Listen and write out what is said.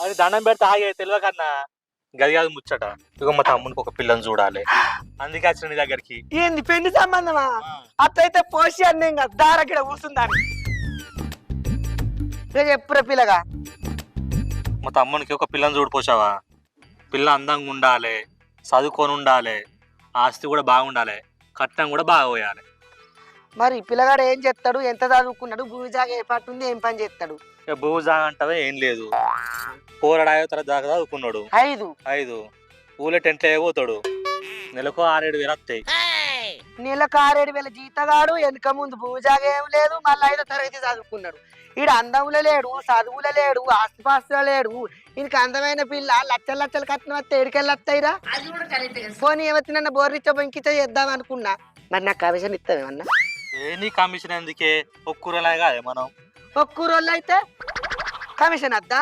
అది దండం పెడితే ఆగే తెలియదు కన్నా గది కాదు ముచ్చట. ఇక మా తమ్మునికి ఒక పిల్లని చూడాలి, అందుకే వచ్చిన నీ దగ్గరికి. ఏంది పెళ్లి సంబంధమా? అట్లయితే పోసి అన్నీ ఇంకా దారగిడ కూర్చుందాని చెప్పురా పిల్లగా. మా తమ్మునికి ఒక పిల్లని చూడిపోసావా? పిల్ల అందంగా ఉండాలి, చదువుకొని ఉండాలి, ఆస్తి కూడా బాగుండాలి, కట్నం కూడా బాగా పోయాలి. మరి పిల్లగాడు ఏం చేస్తాడు? ఎంత చదువుకున్నాడు? భూమి జాగా ఏ పాటు ఉంది? ఏం పని చేస్తాడు? ఇక భూజా అంటావే ఏం లేదు, పోరాడాయో తర దాకా చదువుకున్నాడు. 5 ఊళ్ళో టెంట్లో పోతాడు, నెలకు 6-7 వేలు వస్తాయి. నెలకు 6-7 వేల జీతగాడు, వెనక ముందు భూమి జాగా ఏం లేదు, మళ్ళీ 5వ తరగతి చదువుకున్నాడు. ఈడ అందంలో లేడు, చదువులో లేడు, ఆస్తిపాస్తులో లేడు. ఇంక అందమైన పిల్ల లక్షల లక్షలు కట్టిన వస్తే ఏడికెళ్ళి వస్తాయిరా? పోనీ ఏమొచ్చినన్న బోర్రిచ్చ బొంకిచ్చ చేద్దాం అనుకున్నా. మరి నాకు కమిషన్ ఇస్తావేమన్నా? నీ కమిషన్ ఎందుకే, ఒక్కూరలాగా అదే మనం ఒక్కూరోళ్ళు అయితే కమిషన్ వద్దా?